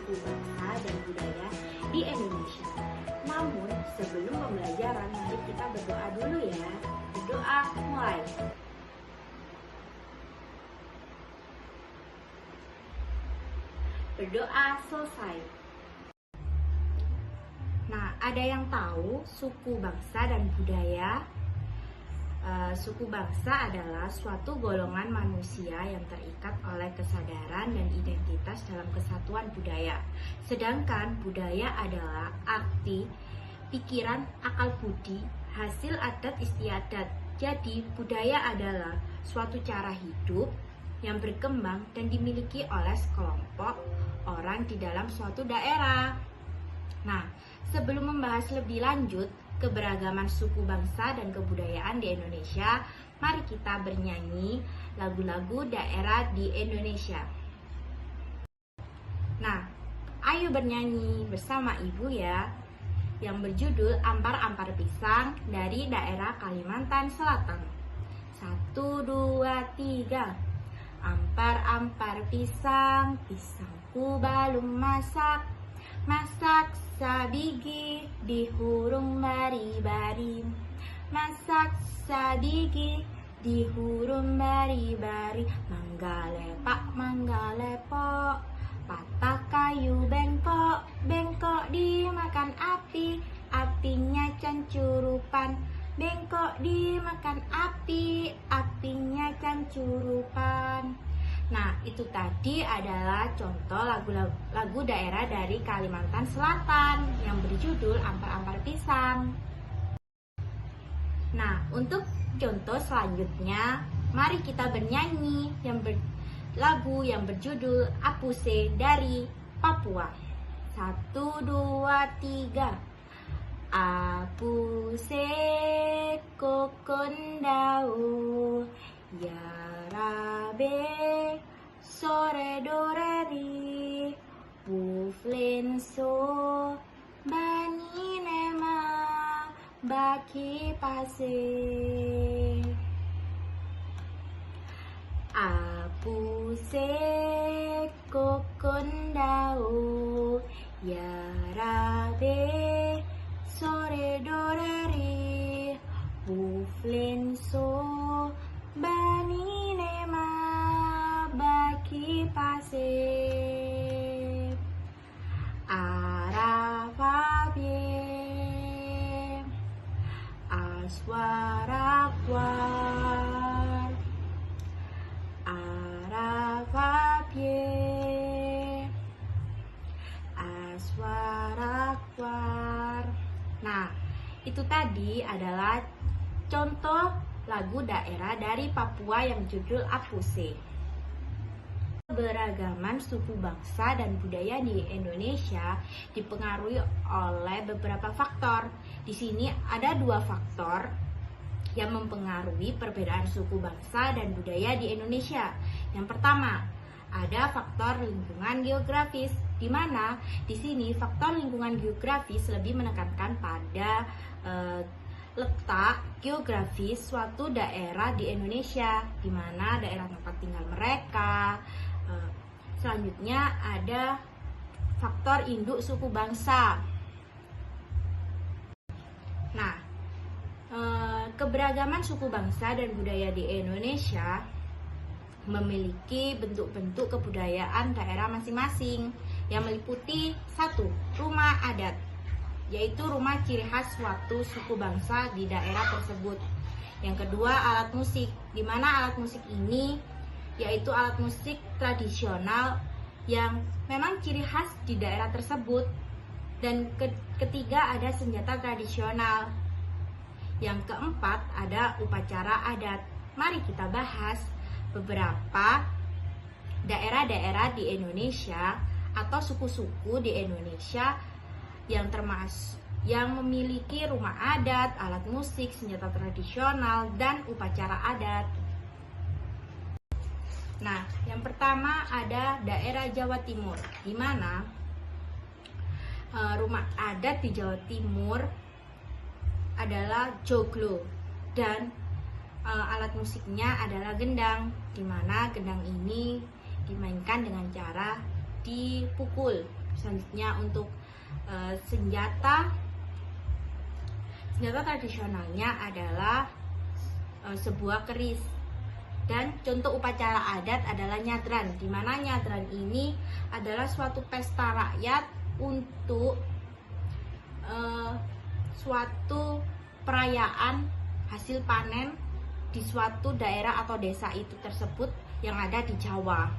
suku bangsa dan budaya di Indonesia. Namun sebelum pembelajaran, mari kita berdoa dulu ya. Berdoa mulai. Berdoa selesai. Nah, ada yang tahu suku bangsa dan budaya? Suku bangsa adalah suatu golongan manusia yang terikat oleh kesadaran dan identitas dalam kesatuan budaya. Sedangkan budaya adalah arti, pikiran, akal budi, hasil adat istiadat. Jadi, budaya adalah suatu cara hidup yang berkembang dan dimiliki oleh sekelompok orang di dalam suatu daerah. Nah, sebelum membahas lebih lanjut keberagaman suku bangsa dan kebudayaan di Indonesia, mari kita bernyanyi lagu-lagu daerah di Indonesia. Nah, ayo bernyanyi bersama ibu ya, yang berjudul Ampar-Ampar Pisang dari daerah Kalimantan Selatan. 1, 2, 3. Ampar-ampar pisang, pisangku belum masak. Masak sabigi dihurung bari-bari. Masak sabigi dihurung bari-bari. Mangga lepok, patah kayu bengkok. Bengkok dimakan api, apinya cancurupan. Bengkok dimakan api, apinya cancurupan. Nah, itu tadi adalah contoh lagu daerah dari Kalimantan Selatan yang berjudul Ampar-Ampar Pisang. Nah, untuk contoh selanjutnya, mari kita bernyanyi lagu yang berjudul Apuse dari Papua. 1, 2, 3. Apuse kokondau ya rabe sore doreri buflenso bani nema baki pase. Apuse kokondau ya rabe sore doreri buflenso bani nema baki pase. Arafabie aswarakwar. Arafabie aswarakwar. Nah, itu tadi adalah contoh lagu daerah dari Papua yang judul Apuse. Keberagaman suku bangsa dan budaya di Indonesia dipengaruhi oleh beberapa faktor. Di sini ada 2 faktor yang mempengaruhi perbedaan suku bangsa dan budaya di Indonesia. Yang pertama, ada faktor lingkungan geografis, di mana di sini faktor lingkungan geografis lebih menekankan pada letak geografis suatu daerah di Indonesia, di mana daerah tempat tinggal mereka. Selanjutnya ada faktor induk suku bangsa. Nah, keberagaman suku bangsa dan budaya di Indonesia memiliki bentuk-bentuk kebudayaan daerah masing-masing yang meliputi 1. Rumah adat, yaitu rumah ciri khas suatu suku bangsa di daerah tersebut. Yang kedua, alat musik, di mana alat musik ini yaitu alat musik tradisional yang memang ciri khas di daerah tersebut. Dan ketiga, ada senjata tradisional. Yang keempat, ada upacara adat. Mari kita bahas beberapa daerah-daerah di Indonesia atau suku-suku di Indonesia yang memiliki rumah adat, alat musik, senjata tradisional, dan upacara adat. Nah, yang pertama ada daerah Jawa Timur, di mana rumah adat di Jawa Timur adalah joglo dan alat musiknya adalah gendang, di mana gendang ini dimainkan dengan cara dipukul Selanjutnya untuk senjata tradisionalnya adalah sebuah keris. Dan contoh upacara adat adalah nyadran, di mana nyadran ini adalah suatu pesta rakyat untuk suatu perayaan hasil panen di suatu daerah atau desa itu tersebut yang ada di Jawa.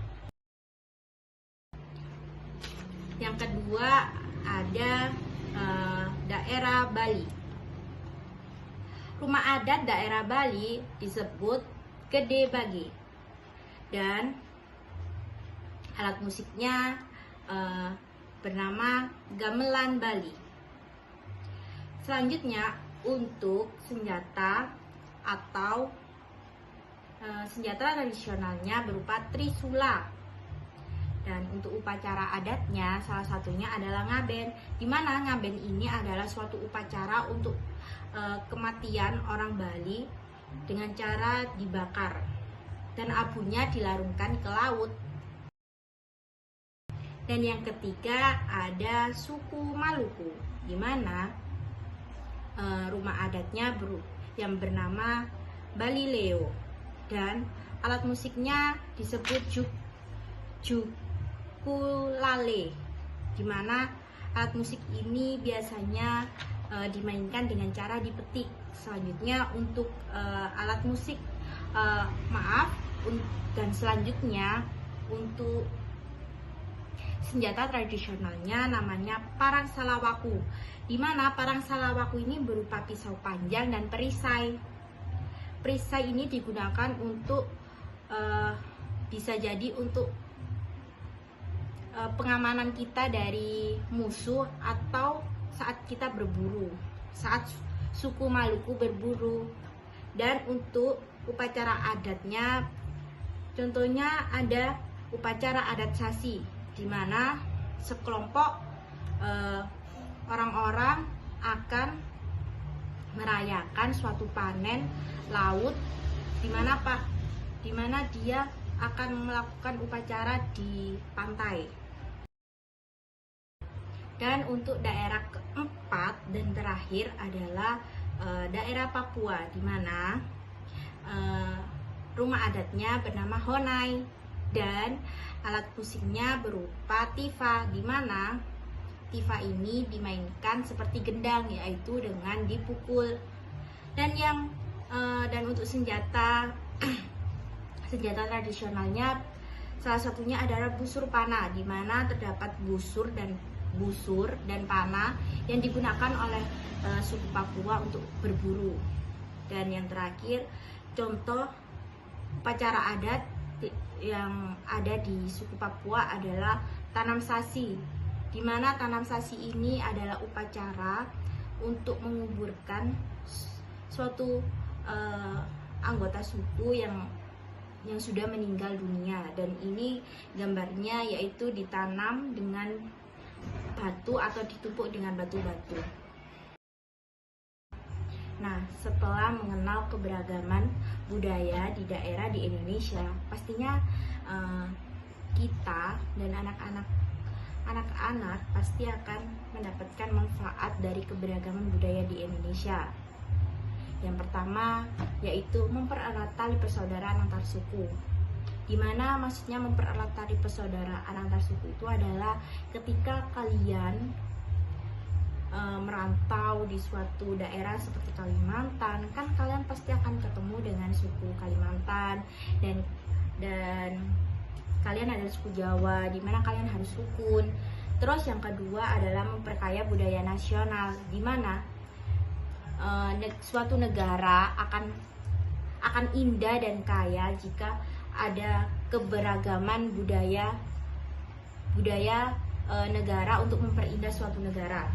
Yang kedua ada daerah Bali. Rumah adat daerah Bali disebut Gede Bage, dan alat musiknya bernama gamelan Bali. Selanjutnya untuk senjata atau senjata tradisionalnya berupa trisula. Dan untuk upacara adatnya salah satunya adalah ngaben, di mana ngaben ini adalah suatu upacara untuk kematian orang Bali dengan cara dibakar dan abunya dilarungkan ke laut. Dan yang ketiga ada suku Maluku, di mana rumah adatnya yang bernama Balileo, dan alat musiknya disebut ukulele, di mana alat musik ini biasanya dimainkan dengan cara dipetik. Selanjutnya untuk alat musik dan selanjutnya untuk senjata tradisionalnya namanya parang salawaku, di mana parang salawaku ini berupa pisau panjang dan perisai. Perisai ini digunakan untuk bisa jadi untuk pengamanan kita dari musuh atau saat kita berburu, saat suku Maluku berburu. Dan untuk upacara adatnya contohnya ada upacara adat Sasi, di mana sekelompok orang-orang akan merayakan suatu panen laut, di mana dia akan melakukan upacara di pantai. Dan untuk daerah keempat dan terakhir adalah daerah Papua, di mana rumah adatnya bernama Honai dan alat musiknya berupa tifa, di mana tifa ini dimainkan seperti gendang, yaitu dengan dipukul. Dan untuk senjata tradisionalnya salah satunya adalah busur panah, di mana terdapat busur dan panah yang digunakan oleh suku Papua untuk berburu. Dan yang terakhir, contoh upacara adat yang ada di suku Papua adalah tanam sasi, di mana tanam sasi ini adalah upacara untuk menguburkan suatu anggota suku yang sudah meninggal dunia. Dan ini gambarnya yaitu ditanam dengan batu atau ditumpuk dengan batu-batu. Nah, setelah mengenal keberagaman budaya di daerah di Indonesia, pastinya kita dan anak-anak pasti akan mendapatkan manfaat dari keberagaman budaya di Indonesia. Yang pertama yaitu mempererat tali persaudaraan antar suku. Di mana maksudnya mempererat tali persaudaraan antar suku itu adalah ketika kalian merantau di suatu daerah seperti Kalimantan, kan kalian pasti akan ketemu dengan suku Kalimantan, dan kalian adalah suku Jawa, di mana kalian harus rukun. Terus yang kedua adalah memperkaya budaya nasional, di mana suatu negara akan indah dan kaya jika ada keberagaman budaya negara untuk memperindah suatu negara.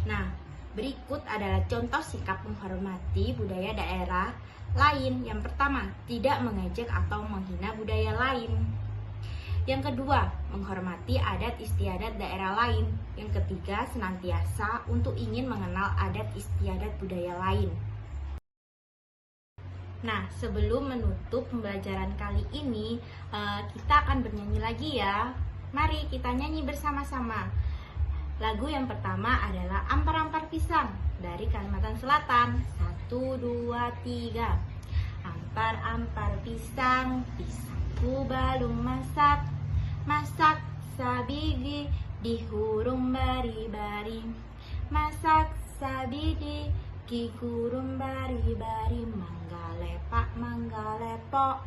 Nah, berikut adalah contoh sikap menghormati budaya daerah lain. Yang pertama, tidak mengejek atau menghina budaya lain. Yang kedua, menghormati adat istiadat daerah lain. Yang ketiga, senantiasa untuk ingin mengenal adat istiadat budaya lain. Nah, sebelum menutup pembelajaran kali ini, kita akan bernyanyi lagi ya. Mari kita nyanyi bersama-sama. Lagu yang pertama adalah Ampar-ampar pisang dari Kalimantan Selatan. 1, 2, 3. Ampar-ampar pisang, pisangku belum masak. Masak sabidi dihurung bari-bari. Masak sabidi kikurum bari-bari. Mangga lepak, mangga lepok.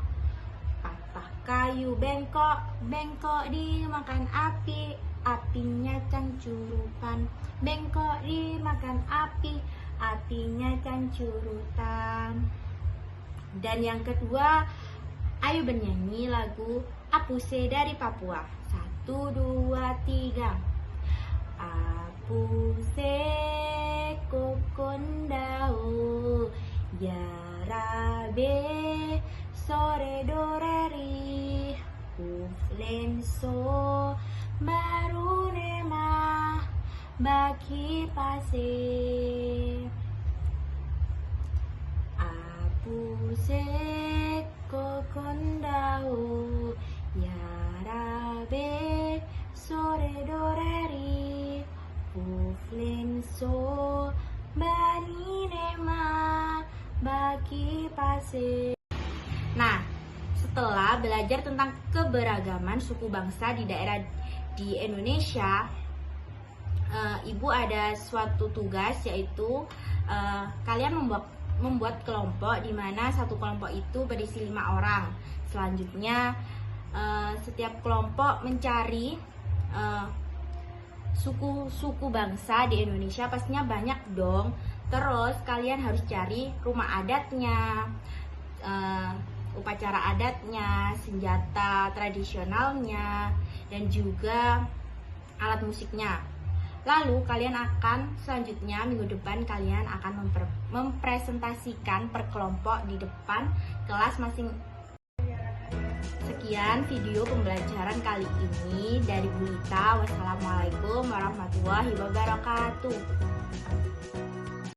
Patah kayu bengkok, bengkok dimakan api. Apinya cancurutan, bengkok dimakan api. Apinya cancurutan. Dan yang kedua, ayo bernyanyi lagu Apuse dari Papua. 1, 2, 3. Apuse kokondao yarabe sore doreri uflenso barunema baki pase. Apuse kokondao yarabe sore doreri uflenso baninema baki pase. Nah, setelah belajar tentang keberagaman suku bangsa di daerah di Indonesia, Ibu ada suatu tugas, yaitu kalian membuat kelompok di mana satu kelompok itu berisi 5 orang. Selanjutnya setiap kelompok mencari suku bangsa di Indonesia, pastinya banyak dong. Terus kalian harus cari rumah adatnya, upacara adatnya, senjata tradisionalnya, dan juga alat musiknya. Lalu kalian akan selanjutnya minggu depan kalian akan mempresentasikan per kelompok di depan kelas masing. Sekian video pembelajaran kali ini dari Bu Lita. Wassalamualaikum warahmatullahi wabarakatuh.